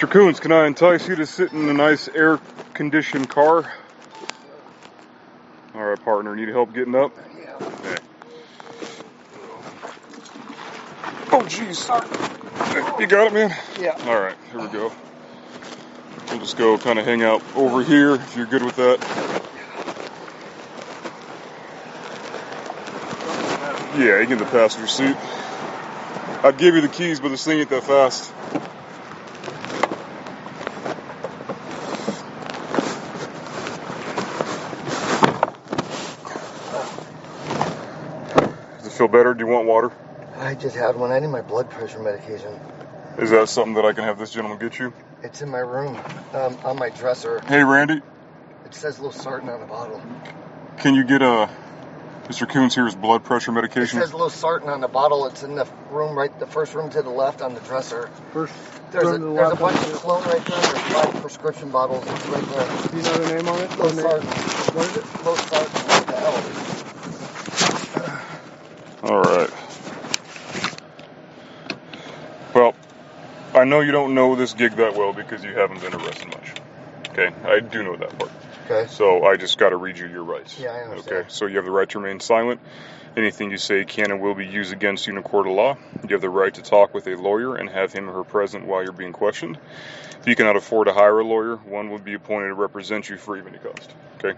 Mr. Koontz, can I entice you to sit in a nice air-conditioned car? All right, partner, need help getting up? Yeah. Okay. Oh, jeez, sorry. You got it, man? Yeah. All right, here we go. We'll just go kind of hang out over here if you're good with that. Yeah, you get in the passenger seat. I'd give you the keys, but this thing ain't that fast. Does it feel better? Do you want water? I just had one. I need my blood pressure medication. Is that something that I can have this gentleman get you? It's in my room, on my dresser. Hey, Randy. It says losartan on the bottle. Can you get Mr. Koontz here's blood pressure medication? It says losartan on the bottle. It's in the room, the first room to the left on the dresser. There's a bunch of cologne right there. There's 5 prescription bottles. It's right there. Do you know the name on it? Losartan. What is it? Losartan. What the hell? All right. Well, I know you don't know this gig that well because you haven't been arrested much. Okay, I do know that part. Okay. So I just got to read you your rights. Yeah, I understand. Okay, so you have the right to remain silent. Anything you say can and will be used against you in a court of law. You have the right to talk with a lawyer and have him or her present while you're being questioned. If you cannot afford to hire a lawyer, one will be appointed to represent you free of any cost. Okay.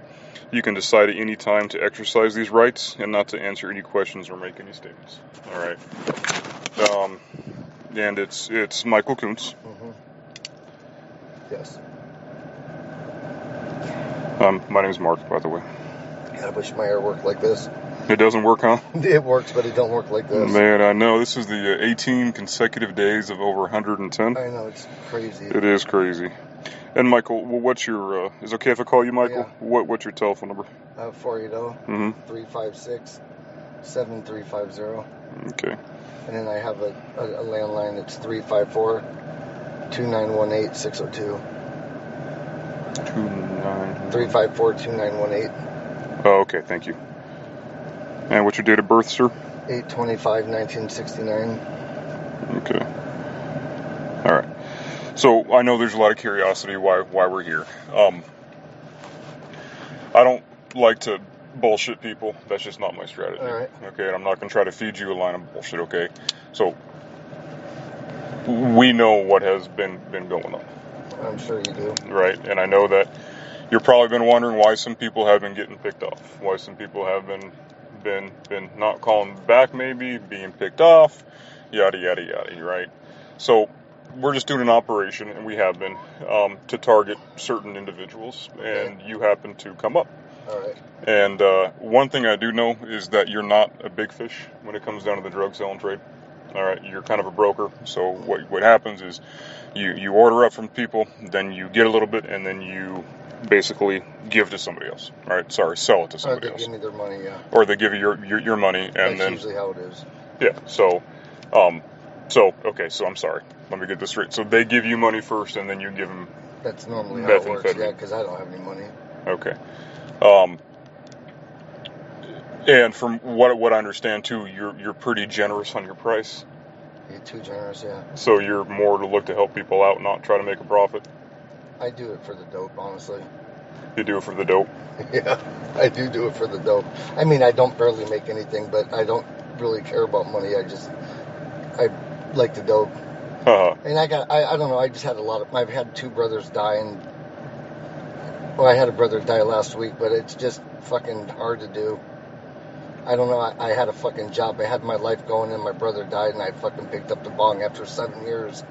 You can decide at any time to exercise these rights and not to answer any questions or make any statements. All right. And it's Michael Koontz. Mm-hmm. Yes. My name is Mark, by the way. God, I wish my hair worked like this. It doesn't work, huh? It works, but it don't work like this. Man, I know. This is the 18 consecutive days of over 110. I know, it's crazy. It is crazy. And Michael, what's your, is it okay if I call you Michael? Yeah. What's your telephone number? 480-356-7350. Okay. And then I have a landline. It's 354-2918-602. 354-2918. Oh, okay, thank you. And what's your date of birth, sir? 8/25/1969. Okay. All right. So I know there's a lot of curiosity why we're here. I don't like to bullshit people. That's just not my strategy. All right. Okay, and I'm not going to try to feed you a line of bullshit. Okay. So we know what has been going on. I'm sure you do. Right, and I know that you've probably been wondering why some people have been getting picked off, why some people have been not calling back, maybe being picked off, yada yada yada. Right. So we're just doing an operation, and we have been to target certain individuals, and you happen to come up. All right. And one thing I do know is that you're not a big fish when it comes down to the drug selling trade. All right, you're kind of a broker. So what happens is you order up from people, then you get a little bit, and then you basically give to somebody else. All right, sell it to somebody else. Or they give me their money, yeah. Or they give you your money, and That's then usually how it is. Yeah. So okay. So I'm sorry. Let me get this straight. So they give you money first, and then you give them. That's normally how it works. Yeah, because I don't have any money. Okay. And from what I understand too, you're pretty generous on your price. You're too generous, yeah. So you're more to look to help people out, not try to make a profit. I do it for the dope, honestly. You do it for the dope? Yeah, I do it for the dope. I mean, I don't barely make anything, but I don't really care about money. I like the dope. And I don't know, I just had I've had 2 brothers die, and I had a brother die last week, but it's just fucking hard to do. I don't know, I had a fucking job, I had my life going, and my brother died, and I fucking picked up the bong after 7 years.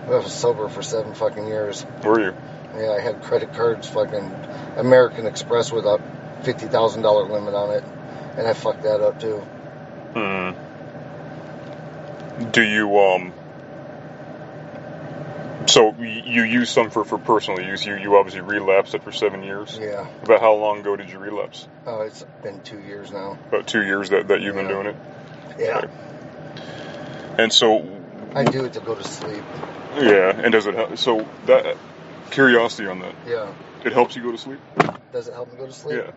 I was sober for 7 fucking years. Were you? Yeah, I had credit cards, fucking American Express with a $50,000 limit on it, and I fucked that up too. Do you so you use some for personal use? You obviously relapsed after 7 years. Yeah. About how long ago did you relapse? Oh, it's been 2 years now. About 2 years that you've been doing it. Yeah. Okay. And so I do it to go to sleep. Yeah, and does it help? So that curiosity on that. Yeah. It helps you go to sleep? Does it help me go to sleep? Yeah.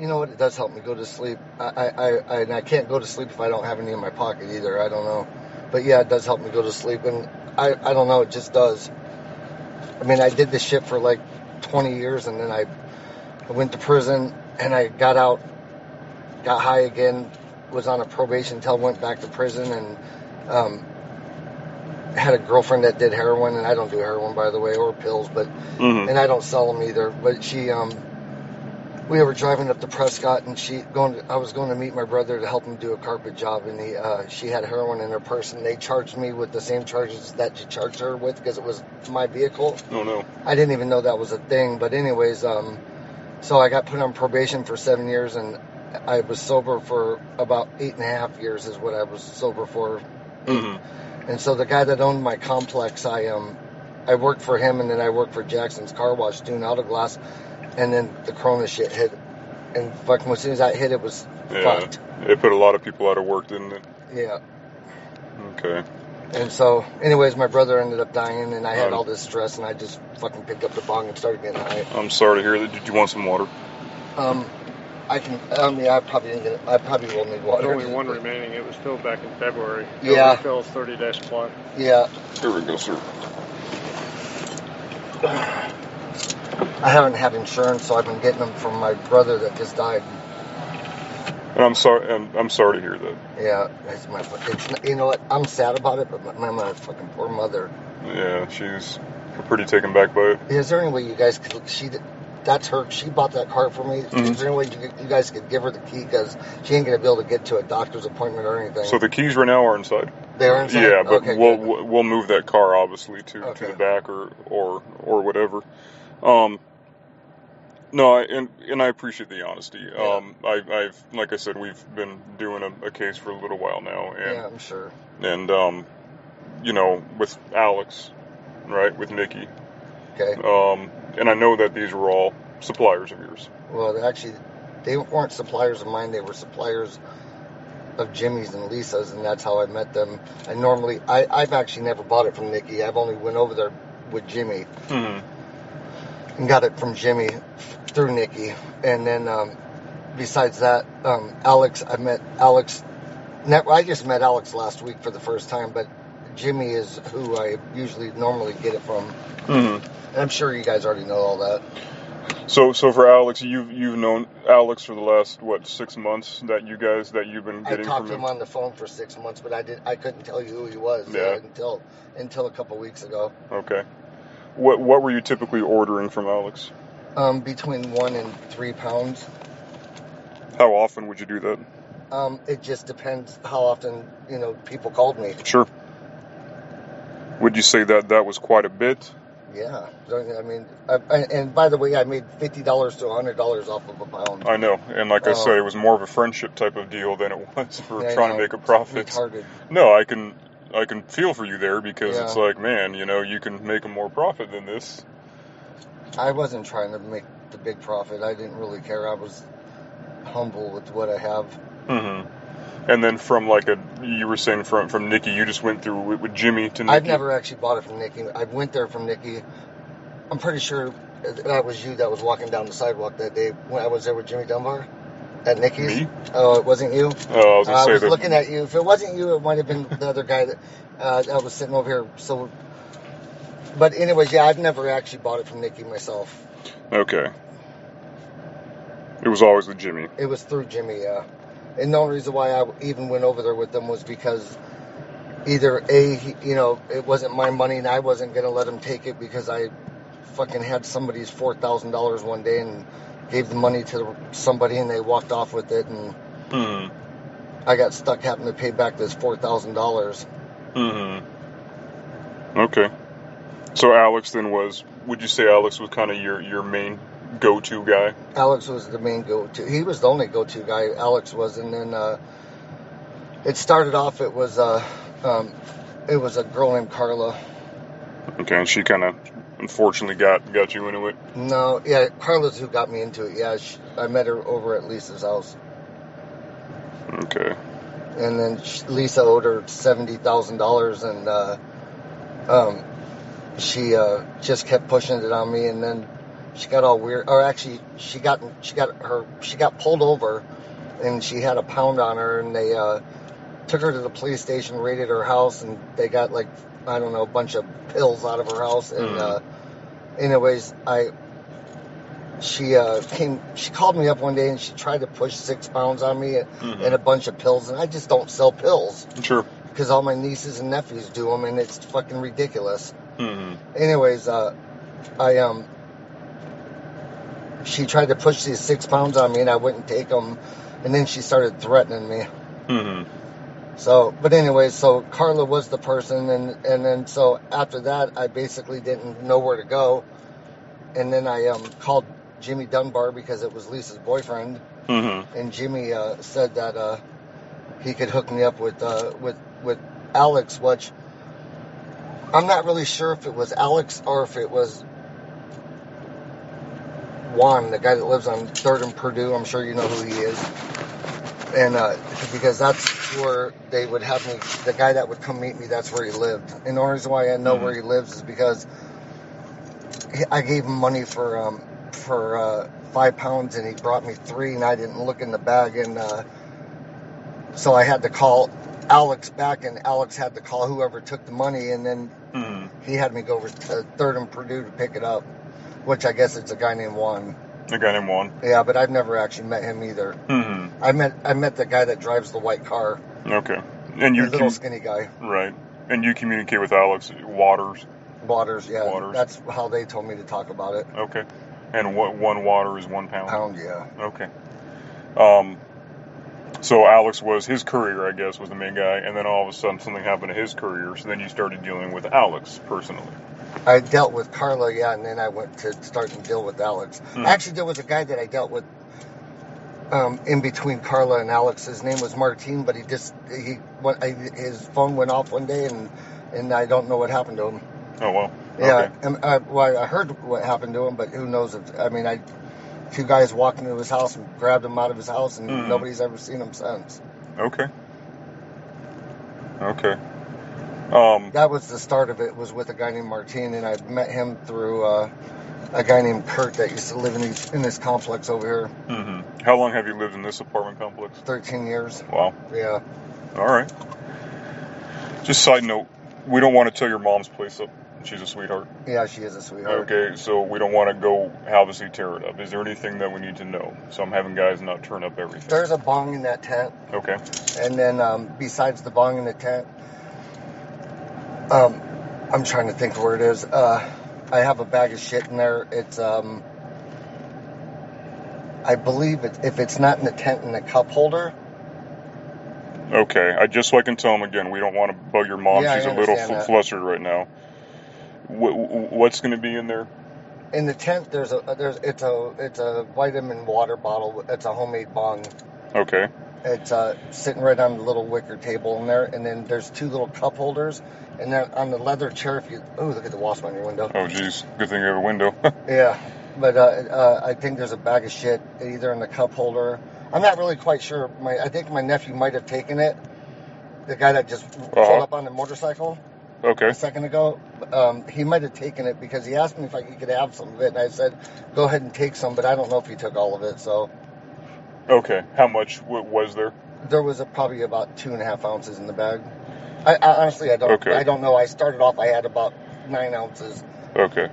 You know what? It does help me go to sleep. I can't go to sleep if I don't have any in my pocket either. I don't know. But yeah, it does help me go to sleep, and I don't know, it just does. I mean, I did this shit for like 20 years, and then I went to prison, and I got out, got high again, was on a probation until I went back to prison, and had a girlfriend that did heroin, and I don't do heroin, by the way, or pills, but and I don't sell them either. But she, we were driving up to Prescott, and I was going to meet my brother to help him do a carpet job, and she had heroin in her purse, and they charged me with the same charges that you charged her with because it was my vehicle. Oh no! I didn't even know that was a thing, but anyways, so I got put on probation for 7 years, and I was sober for about 8.5 years is what I was sober for. And so the guy that owned my complex, I worked for him, and then I worked for Jackson's Car Wash doing auto glass, and then the Corona shit hit, and fucking as soon as that hit, it was fucked. It put a lot of people out of work, didn't it? Yeah. Okay. And so, anyways, my brother ended up dying, and I had all this stress, and I just fucking picked up the bong and started getting high. I'm sorry to hear that. Did you want some water? I can. Yeah, I probably didn't get it. I probably will need water. There's only one remaining. It was filled back in February. Yeah. Fills 30-1. Yeah. Here we go, sir. I haven't had insurance, so I've been getting them from my brother that just died. And I'm sorry. I'm sorry to hear that. Yeah, you know what? I'm sad about it, but my fucking poor mother. Yeah, she's pretty taken back by it. Is there any way you guys could? That's her. She bought that car for me. Is there any way you guys could give her the key, because she ain't gonna be able to get to a doctor's appointment or anything? So the keys right now are inside. They're inside. Yeah, but okay, we'll move that car obviously to the back or whatever. No, I appreciate the honesty. Yeah. I've like I said, we've been doing a case for a little while now, and yeah, I'm sure. And you know, with Alex, right, with Nikki. Okay. And I know that these were all suppliers of yours. Well, actually, they weren't suppliers of mine. They were suppliers of Jimmy's and Lisa's, and that's how I met them. I've actually never bought it from Nikki. I've only went over there with Jimmy and got it from Jimmy through Nikki. And then besides that, Alex, I met Alex. I just met Alex last week for the first time, but Jimmy is who I normally get it from. And I'm sure you guys already know all that. So for Alex, you've known Alex for the last 6 months that you've been getting. I talked to him on the phone for 6 months, but I couldn't tell you who he was until a couple weeks ago. Okay. What were you typically ordering from Alex? Between 1 and 3 pounds. How often would you do that? It just depends how often people called me. Sure. Would you say that was quite a bit? Yeah, I mean, and by the way, I made $50 to $100 off of a pound. I know, and like I said, it was more of a friendship type of deal than it was for trying to make a profit. Retarded. No, I can feel for you there, because it's like, man, you can make a more profit than this. I wasn't trying to make the big profit. I didn't really care. I was humble with what I have. And then from you were saying from Nikki, you just went through with Jimmy to Nikki? I've never actually bought it from Nikki. I went there from Nikki. I'm pretty sure that was you that was walking down the sidewalk that day when I was there with Jimmy Dunbar at Nikki's. Me? Oh, it wasn't you? Oh, I was looking at you. If it wasn't you, it might have been the other guy that was sitting over here. So, but anyways, yeah, I've never actually bought it from Nikki myself. Okay. It was always with Jimmy. It was through Jimmy, yeah. And the only reason why I even went over there with them was because either it wasn't my money and I wasn't going to let him take it, because I fucking had somebody's $4,000 one day and gave the money to somebody and they walked off with it, and I got stuck having to pay back this $4,000. Okay. So Alex then would you say Alex was kind of your main go-to guy? Alex was the main go-to. He was the only go-to guy, Alex was. And then it started off, it was a girl named Carla. Okay, and she kind of unfortunately got you into it? No, yeah, Carla's who got me into it. Yeah, I met her over at Lisa's house. Okay. And then Lisa owed her $70,000, and she just kept pushing it on me, and then she got all weird. Or actually, she got pulled over, and she had a pound on her, and took her to the police station, raided her house, and they got like, I don't know, a bunch of pills out of her house. And anyways, she called me up one day and she tried to push 6 pounds on me and a bunch of pills, and I just don't sell pills. Sure. Because all my nieces and nephews do them, and it's fucking ridiculous. Anyways, she tried to push these 6 pounds on me, and I wouldn't take them, and then she started threatening me. So, but anyways, so Carla was the person, and then so after that, I basically didn't know where to go, and then I called Jimmy Dunbar because it was Lisa's boyfriend, and Jimmy said that he could hook me up with Alex, which I'm not really sure if it was Alex or if it was Juan, the guy that lives on 3rd and Purdue. I'm sure you know who he is. And because that's where they would have me, the guy that would come meet me, that's where he lived. And the only reason why I know where he lives is because I gave him money for 5 pounds, and he brought me 3, and I didn't look in the bag, and so I had to call Alex back, and Alex had to call whoever took the money, and then he had me go over to 3rd and Purdue to pick it up, which I guess it's a guy named Juan. A guy named Juan? Yeah, but I've never actually met him either. I met the guy that drives the white car. Okay. And you the little skinny guy. Right. And you communicate with Alex Waters? Waters, yeah. Waters. That's how they told me to talk about it. Okay. And what 1 water is 1 pound? Pound, yeah. Okay. So Alex was his courier, I guess, was the main guy, and then all of a sudden something happened to his courier, so then you started dealing with Alex personally. I dealt with Carla, yeah, and then I went to start to deal with Alex. Actually, there was a guy that I dealt with in between Carla and Alex. His name was Martin, but his phone went off one day, and I don't know what happened to him. Oh, well. Yeah, okay. I heard what happened to him, but who knows two guys walked into his house and grabbed him out of his house, and nobody's ever seen him since. Okay. That was the start of it, was with a guy named Martin, and I met him through a guy named Kurt that used to live in this complex over here. How long have you lived in this apartment complex? 13 years. Wow. Yeah. All right. Just side note, we don't want to tear your mom's place up. She's a sweetheart. Yeah, she is a sweetheart. Okay, so we don't want to go obviously tear it up. Is there anything that we need to know? So I'm having guys not turn up everything. There's a bong in that tent. Okay. And then besides the bong in the tent, I'm trying to think where it is. I have a bag of shit in there. It's I believe if it's not in the tent, in the cup holder. Okay, just so I can tell him again, we don't want to bug your mom. Yeah, she's a little flustered right now. What's going to be in there? In the tent, it's a vitamin water bottle. It's a homemade bong. Okay. It's sitting right on the little wicker table in there, and then there's 2 little cup holders, and then on the leather chair, look at the wasp on your window. Oh, geez, good thing you have a window. Yeah, but I think there's a bag of shit either in the cup holder. I'm not really quite sure. I think my nephew might have taken it. The guy that just pulled up on the motorcycle. Okay. A second ago, he might have taken it because he asked me if he could have some of it, and I said, go ahead and take some, but I don't know if he took all of it, so. Okay. How much was there? There was probably about 2.5 ounces in the bag. I honestly, I don't. Okay. I don't know. I started off, I had about 9 ounces. Okay.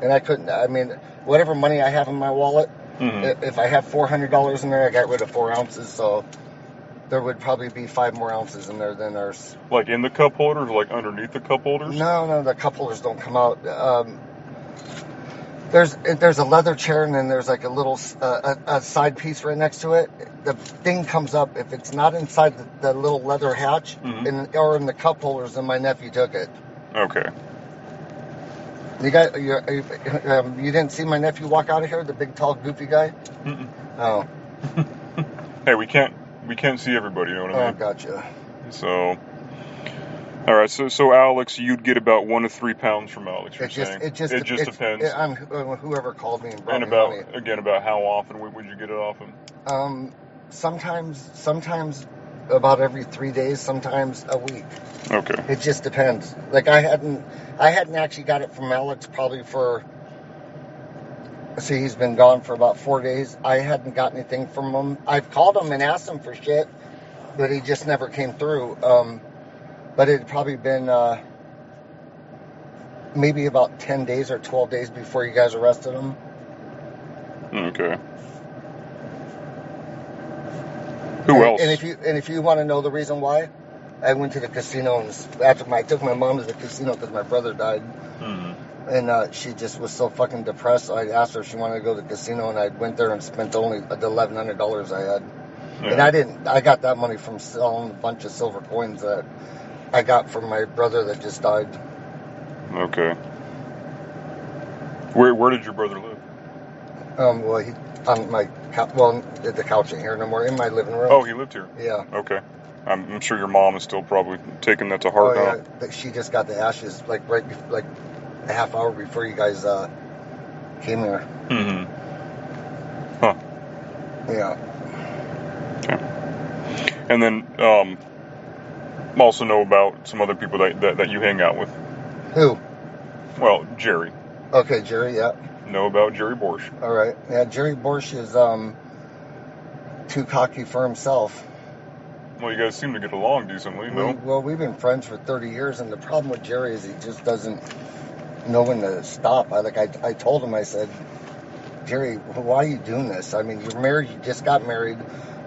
And I couldn't, whatever money I have in my wallet, if I have $400 in there, I got rid of 4 ounces, so there would probably be 5 more ounces in there than there's. Like in the cup holders, like underneath the cup holders? No, the cup holders don't come out. There's a leather chair, and then there's like a little a side piece right next to it. The thing comes up if it's not inside the little leather hatch or in the cup holders. Then my nephew took it. Okay. You didn't see my nephew walk out of here, the big, tall, goofy guy? Oh. Hey, we can't see everybody. You know what I mean? Oh, gotcha. So. All right, so Alex, you'd get about 1 to 3 pounds from Alex. You're saying it just depends on whoever called me and brought me about money. About how often would you get it off him? Sometimes about every 3 days, sometimes a week. Okay. It just depends. Like I hadn't actually got it from Alex probably for See, he's been gone for about 4 days. I hadn't got anything from him. I've called him and asked him for shit, but he just never came through. But it had probably been maybe about 10 days or 12 days before you guys arrested him. Okay. Who else? And if you want to know the reason why, I went to the casino and I took my mom to the casino because my brother died. Mm-hmm. And she just was so fucking depressed. So I asked her if she wanted to go to the casino, and I went there and spent only the $1,100 I had. Yeah. And I got that money from selling a bunch of silver coins that I got from my brother that just died. Okay. Where did your brother live? Well, he on my the couch ain't here no more, in my living room. Oh, he lived here. Yeah. Okay. I'm sure your mom is still probably taking that to heart now. Yeah, but she just got the ashes like a half hour before you guys came here. Mm-hmm. Huh. Yeah. Okay. And then also know about some other people that you hang out with. Who? Well, Jerry. Okay, Jerry. Yeah. Know about Jerry Borsch. All right. Yeah, Jerry Borsch is too cocky for himself. Well, you guys seem to get along decently, no? Well, we've been friends for 30 years, and the problem with Jerry is he just doesn't know when to stop. I told him, I said, Jerry, why are you doing this? I mean, you're married, you just got married,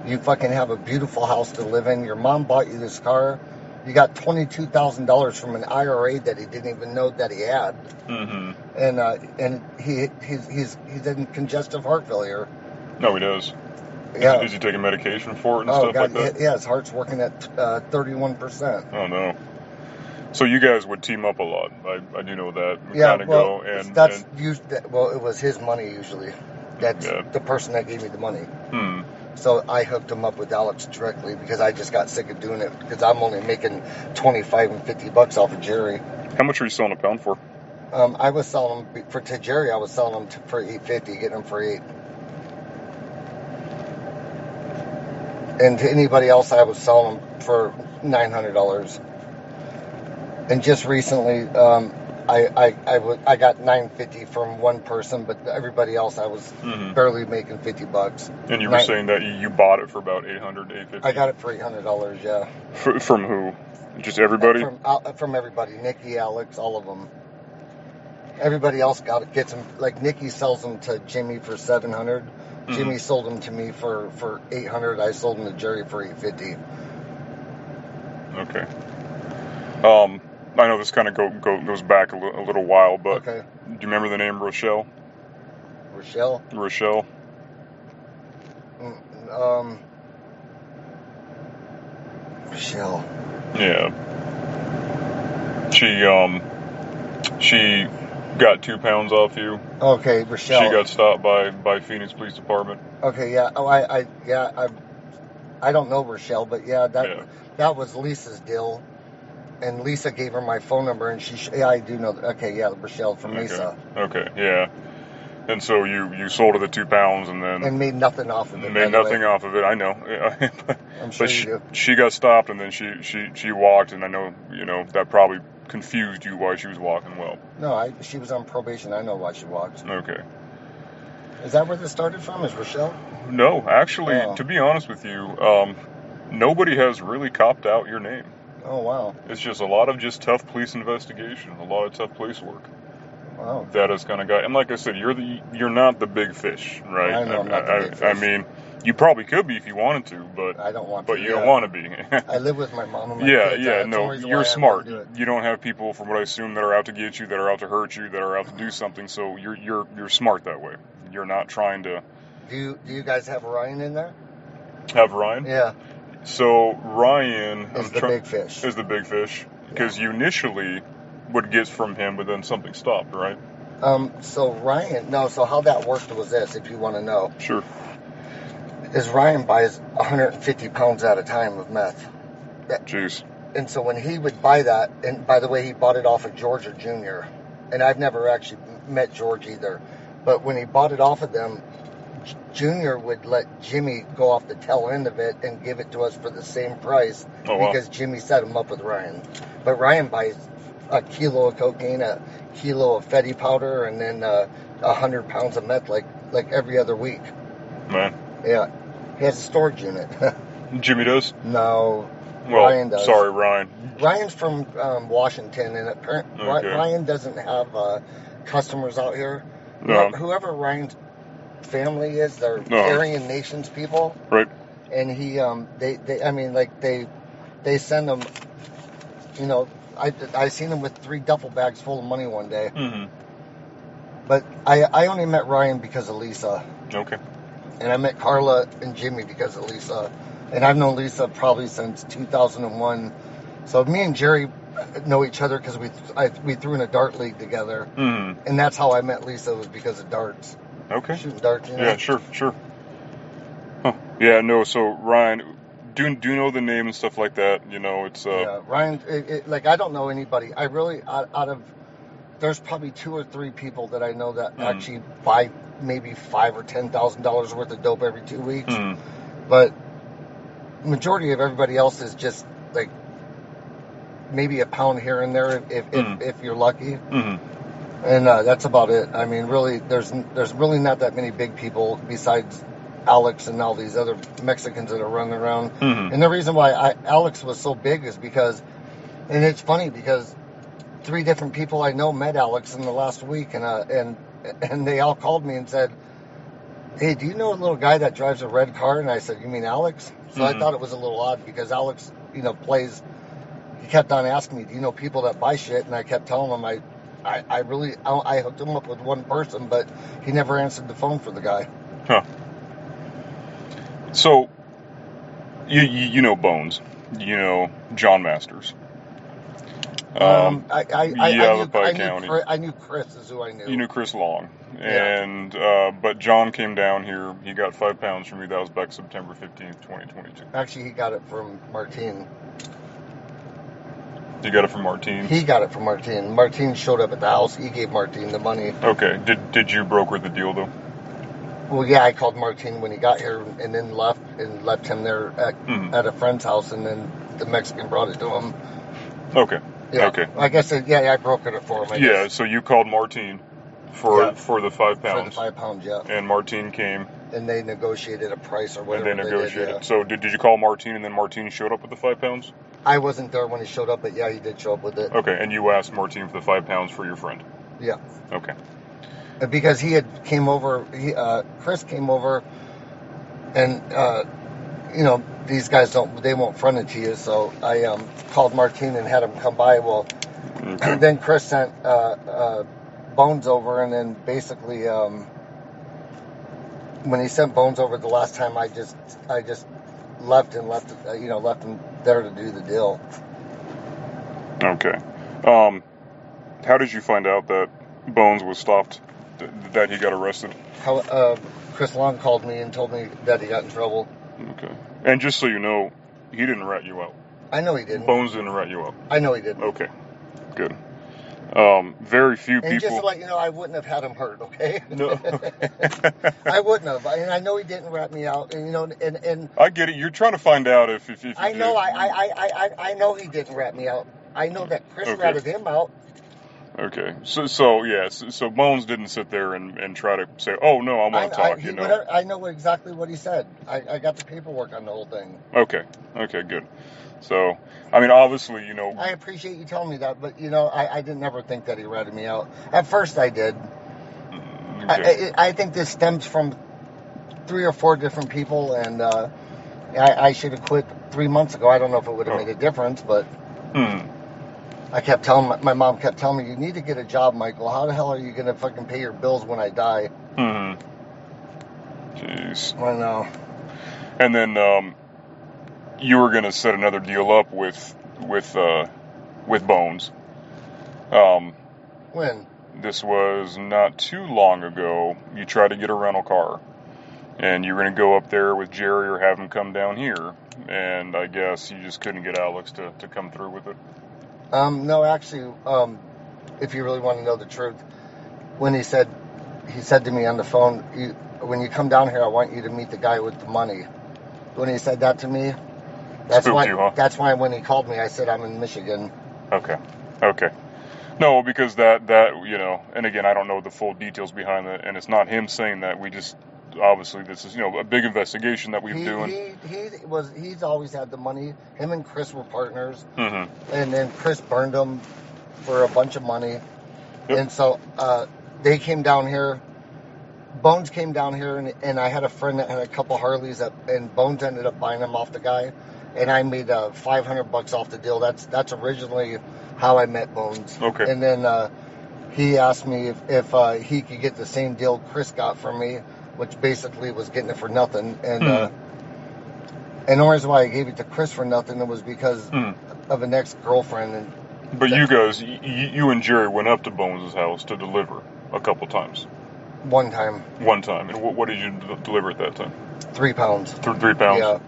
you fucking have a beautiful house to live in, your mom bought you this car, you got $22,000 from an IRA that he didn't even know that he had. Mm-hmm. And he's in congestive heart failure. No, he does. Yeah. Is he taking medication for it and stuff like that? Yeah, his heart's working at 31%. Oh, no. So you guys would team up a lot. I do know that. We yeah, kind of go and... Well, it was his money usually. That's the person that gave me the money. Hmm. So I hooked him up with Alex directly because I just got sick of doing it because I'm only making $25 and $50 off of Jerry. How much are you selling a pound for? I was selling them to Jerry. I was selling them for $8.50, getting them for $8. And to anybody else, I was selling them for $900. And just recently, I got $9.50 from one person, but everybody else I was barely making $50. And you were saying that you bought it for about $850? I got it for $800, yeah. From who? Just everybody? From everybody. Nikki, Alex, all of them. Everybody else gets them. Like Nikki sells them to Jimmy for $700. Jimmy sold them to me for $800. I sold them to Jerry for $850. Okay. I know this kind of goes back a little while, but do you remember the name Rochelle? Rochelle? Rochelle. Rochelle. Yeah. She got 2 pounds off you. Okay, Rochelle. She got stopped by Phoenix Police Department. Okay, yeah. Oh, I don't know Rochelle, but that was Lisa's deal. And Lisa gave her my phone number, and I do know. Okay, yeah, Rochelle from Mesa. Okay, yeah. And so you sold her the 2 pounds, and made nothing off of it. Made nothing off of it. I know. I'm sure she got stopped, and then she walked, and I know that probably confused you why she was walking. Well, no, she was on probation. I know why she walked. Okay. Is that where this started from? Is Rochelle? No, actually, to be honest with you, nobody has really copped out your name. Oh, wow. It's just a lot of tough police investigation, a lot of tough police work. Wow. That has kind of got, and like I said, you're not the big fish, right? I know I'm not the big fish. I mean, you probably could be if you wanted to, but I don't want to. But you don't want to be. I live with my mom and my kids. Yeah, no, you're smart. You don't have people, from what I assume, that are out to get you, that are out to hurt you, that are out to do something. So you're smart that way. You're not trying to. Do you guys have Ryan in there? Have Ryan? Yeah. So Ryan is the big fish. Is the big fish because you initially would get from him, but then something stopped, right? So how that worked was this, if you want to know. Sure. Is Ryan buys 150 pounds at a time of meth. Jeez. And so when he would buy that, and by the way, he bought it off of George or Junior, and I've never actually met George either, but when he bought it off of them, Junior would let Jimmy go off the tail end of it and give it to us for the same price because Jimmy set him up with Ryan. But Ryan buys a kilo of cocaine, a kilo of Fetty powder, and then 100 pounds of meth like every other week. Man. Yeah. He has a storage unit. Jimmy does? No. Well, Ryan does. Sorry, Ryan. Ryan's from Washington, and apparently Ryan doesn't have customers out here. No. Whoever Ryan's family is, they're Aryan Nations people. Right. And he, they send them, I seen him with 3 duffel bags full of money one day. Mm-hmm. But I only met Ryan because of Lisa. Okay. And I met Carla and Jimmy because of Lisa. And I've known Lisa probably since 2001. So me and Jerry know each other because we threw in a dart league together. Mm-hmm. And that's how I met Lisa, was because of darts. Okay. Shooting darts, Yeah, sure. Huh. Yeah, no, so Ryan, do know the name and stuff like that, it's... Yeah, Ryan, I don't know anybody. I really, out of... There's probably 2 or 3 people that I know that actually buy maybe $5,000 or $10,000 worth of dope every 2 weeks. But majority of everybody else is just like maybe a pound here and there if you're lucky. And that's about it. I mean, really, there's really not that many big people besides Alex and all these other Mexicans that are running around. And the reason why Alex was so big is because, and it's funny because 3 different people I know met Alex in the last week, and they all called me and said, "Hey, do you know a little guy that drives a red car?" And I said, "You mean Alex?" So I thought it was a little odd because Alex, plays. He kept on asking me, "Do you know people that buy shit?" And I kept telling him I hooked him up with one person, but he never answered the phone for the guy. Huh. So, you know Bones, John Masters. I knew Chris is who I knew. You knew Chris Long, and but John came down here. He got 5 pounds from you. That was back September 15th, 2022. Actually, he got it from Martine. You got it from Martine? He got it from Martine. Martine showed up at the house. He gave Martine the money. Okay. Did you broker the deal, though? Well, yeah, I called Martine when he got here and then left him there at a friend's house, and then the Mexican brought it to him. Okay. Yeah. Okay. Like I said, I brokered it for him. I guess. So you called Martine for the 5 pounds. For the 5 pounds, yeah. And Martine came. And they negotiated a price or whatever. And they negotiated. Did, yeah. So did you call Martine and then Martine showed up with the 5 pounds? I wasn't there when he showed up, but yeah, he did show up with it. Okay, and you asked Martine for the 5 pounds for your friend? Yeah. Okay. Because he had came over, Chris came over, and these guys won't front it to you, so I called Martine and had him come by. Well, and then Chris sent Bones over, and then basically when he sent Bones over the last time, I just left him there to do the deal. Okay. How did you find out that Bones was stopped, that he got arrested? Chris Long called me and told me that he got in trouble. Okay. And just so you know, he didn't rat you out. I know he didn't. Bones didn't rat you out. I know he didn't. Okay. Good. Very few people... And just to let you know, I wouldn't have had him hurt, okay? No. I wouldn't have. And I know he didn't rat me out. And, and I get it. You're trying to find out if I know. I know he didn't rat me out. I know that Chris ratted him out. Okay. So Bones didn't sit there and try to say, "Oh no, I want to talk." I know exactly what he said. I got the paperwork on the whole thing. Okay. Good. So, I mean, obviously, I appreciate you telling me that, but I didn't ever think that he ratted me out. At first, I did. Okay. I think this stems from 3 or 4 different people, and I should have quit 3 months ago. I don't know if it would have made a difference, but. I kept telling my mom kept telling me, "You need to get a job, Michael. How the hell are you gonna fucking pay your bills when I die?" Jeez. I know. And then you were gonna set another deal up with Bones. When? This was not too long ago. You tried to get a rental car, and you were gonna go up there with Jerry or have him come down here. And I guess you just couldn't get Alex to come through with it. No, actually, if you really want to know the truth, when he said to me on the phone, "When you come down here, I want you to meet the guy with the money." When he said that to me, that's why when he called me, I said I'm in Michigan. Okay. No, because that and again, I don't know the full details behind that, and it's not him saying that. We just obviously this is a big investigation that we're doing. He's always had the money. Him and Chris were partners, Mm-hmm. and then Chris burned him for a bunch of money, Yep. and so they came down here. Bones came down here, and I had a friend that had a couple Harleys, and Bones ended up buying them off the guy, and I made $500 off the deal. That's originally how I met Bones. Okay. And then he asked me if he could get the same deal Chris got from me, which basically was getting it for nothing. And and the reason why I gave it to Chris for nothing was because of an ex-girlfriend. But you guys, you and Jerry went up to Bones' house to deliver a couple times. One time. One time. And what did you deliver at that time? 3 pounds. 3 pounds? Yeah.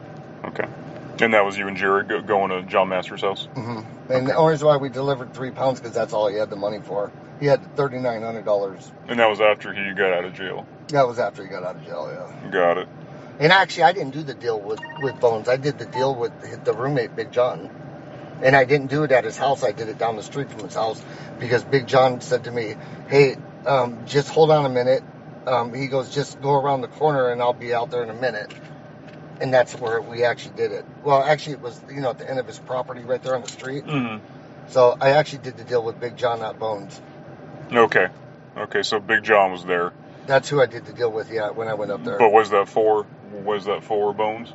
Okay. And that was you and Jerry going to John Master's house? Mm-hmm. And the only reason why we delivered 3 pounds because that's all he had the money for. He had $3,900. And that was after he got out of jail? That was after he got out of jail, yeah. Got it. And actually, I didn't do the deal with Bones. I did the deal with the roommate, Big John. And I didn't do it at his house. I did it down the street from his house because Big John said to me, hey, just hold on a minute. He goes, just go around the corner and I'll be out there in a minute. And that's where we actually did it. Well, actually, it was, at the end of his property right there on the street. Mm-hmm. So I actually did the deal with Big John, not Bones. Okay. Okay, so Big John was there. That's who I did the deal with, yeah, when I went up there. But was that for Bones?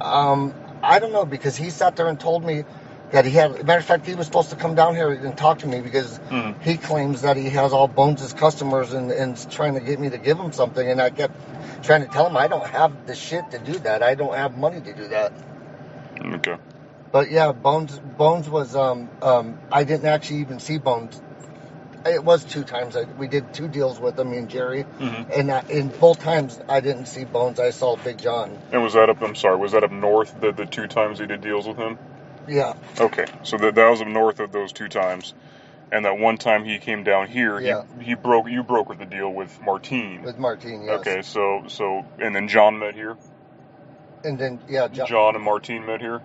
I don't know, because he sat there and told me that he had, matter of fact, he was supposed to come down here and talk to me because he claims that he has all Bones' customers and trying to get me to give him something. And I kept trying to tell him I don't have the shit to do that. I don't have money to do that. Okay. But yeah, Bones was, I didn't actually even see Bones. It was 2 times. We did 2 deals with him, me and Jerry. Mm-hmm. And in both times, I didn't see Bones. I saw Big John. And was that up north, the 2 times he did deals with him? Yeah. Okay, so that was up north of those 2 times. And that one time he came down here, yeah. you brokered the deal with Martine. With Martine, yes. Okay, so and then John met here? And then, yeah, John and Martine met here?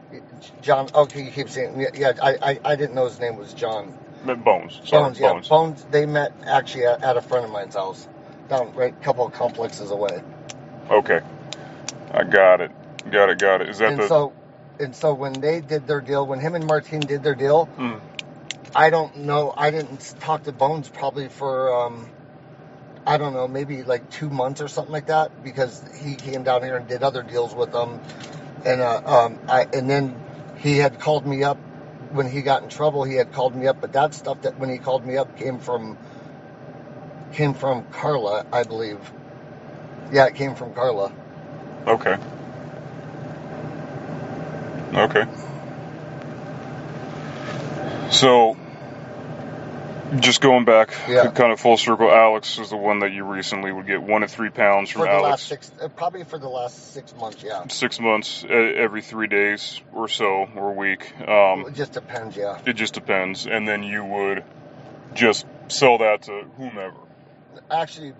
John, okay, you keep saying, yeah, I didn't know his name was John. Bones. Sorry, Bones, yeah. Bones, they met actually at a friend of mine's house, down right a couple of complexes away. Okay. I got it. Is that And so when they did their deal, when him and Martine did their deal, I don't know, I didn't talk to Bones probably for, I don't know, maybe like 2 months or something like that, because he came down here and did other deals with them. And, and then he had called me up. When he got in trouble, he had called me up, but that stuff that when he called me up came from Carla, I believe. Yeah, it came from Carla. Okay. So, just going back, kind of full circle, Alex is the one that you recently would get 1 to 3 pounds from Alex. Probably for the last 6 months, yeah. 6 months, every 3 days or so, or a week. It just depends, yeah. It just depends. And then you would just sell that to whomever. Actually,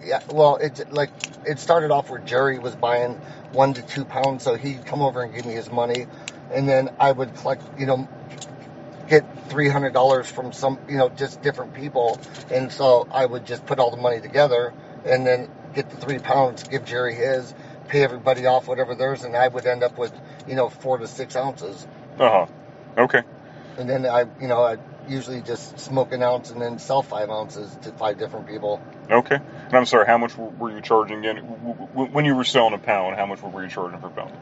yeah, well, it started off where Jerry was buying 1 to 2 pounds, so he'd come over and give me his money. And then I would collect, get $300 from some, just different people. And so I would just put all the money together and then get the 3 pounds, give Jerry his, pay everybody off whatever theirs, and I would end up with, 4 to 6 ounces. Uh-huh. Okay. And then I usually just smoke an ounce and then sell 5 ounces to 5 different people. Okay. And I'm sorry, how much were you charging again? When you were selling a pound, how much were you charging per pound?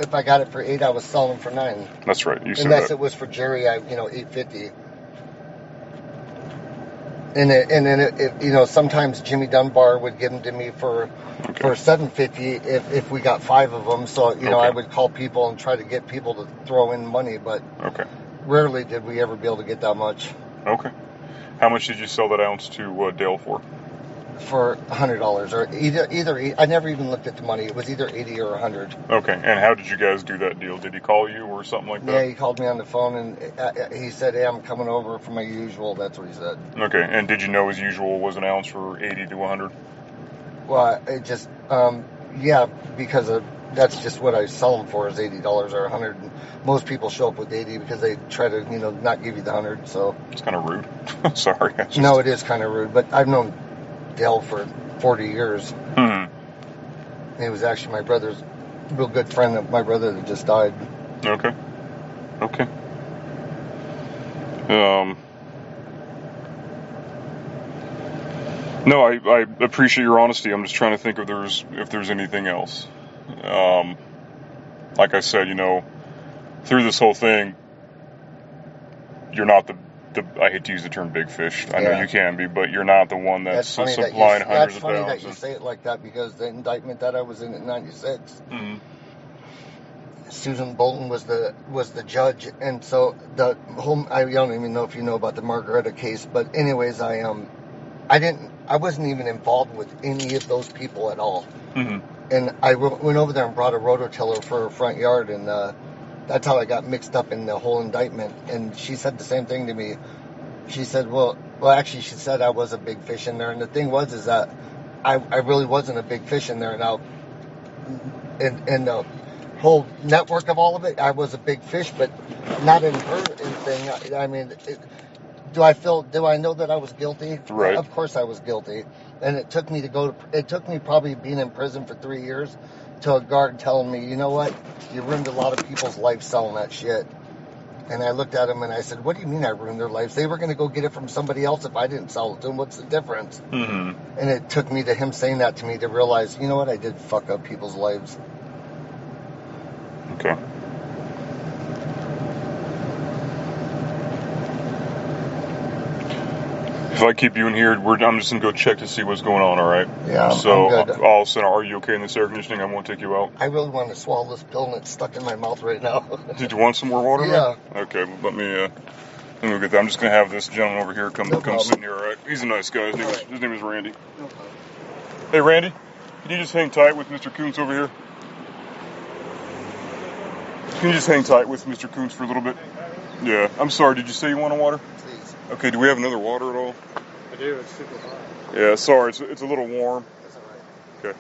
If I got it for 8, I was selling for 9. That's right. You said Unless that. it was for Jerry, $8.50. And then sometimes Jimmy Dunbar would give them to me for $7.50 if we got 5 of them. So I would call people and try to get people to throw in money, but rarely did we ever be able to get that much. Okay. How much did you sell that ounce to Dale for? For $100, or either I never even looked at the money. It was either 80 or 100. Okay, and how did you guys do that deal? Did he call you or something like that? Yeah, he called me on the phone and he said, "Hey, I'm coming over for my usual." That's what he said. Okay, and did you know his usual was an ounce for 80 to 100? Well, it just because that's just what I sell them for is $80 or $100. And most people show up with 80 because they try to, not give you the 100. So it's kind of rude. Sorry. No, it is kind of rude. But I've known Dale for 40 years. Hmm. He was actually my brother's real good friend of my brother that just died. Okay. No, I appreciate your honesty. I'm just trying to think if there's anything else. Like I said, through this whole thing, you're not the I hate to use the term big fish. I know you can be, but you're not the one that's supplying hundreds of thousands. That's funny that you say it like that because the indictment that I was in 96, Susan Bolton was the judge, and so the whole I don't even know if you know about the Margaretta case, but anyways, I wasn't even involved with any of those people at all, and I went over there and brought a rototiller for her front yard, and that's how I got mixed up in the whole indictment. And she said the same thing to me. She said, well, actually, she said I was a big fish in there. And the thing is that I really wasn't a big fish in there. Now, in the whole network of all of it, I was a big fish, but not in her thing. I mean, do I know that I was guilty? Right. Of course I was guilty. And it took me probably being in prison for 3 years to a guard telling me, you know what, you ruined a lot of people's lives selling that shit. And I looked at him and I said, what do you mean I ruined their lives? They were going to go get it from somebody else if I didn't sell it to them. What's the difference? And it took me to him saying that to me to realize, you know what, I did fuck up people's lives. Okay. If I keep you in here, I'm just going to go check to see what's going on, all right? Yeah, so I'm good. I'll send, are you okay in this air conditioning? I won't take you out. I really want to swallow this pill and it's stuck in my mouth right now. Did you want some more water, Yeah. man? Okay, well, let me go get that. I'm just going to have this gentleman over here come sit here, all right? He's a nice guy. His name is Randy. No problem. Hey, Randy, can you just hang tight with Mr. Koontz over here? Can you just hang tight with Mr. Koontz for a little bit? Yeah. I'm sorry, did you say you want a water? Please. Okay, do we have another water at all? I do, it's super hot. Yeah, sorry, it's a little warm. That's all right. Okay.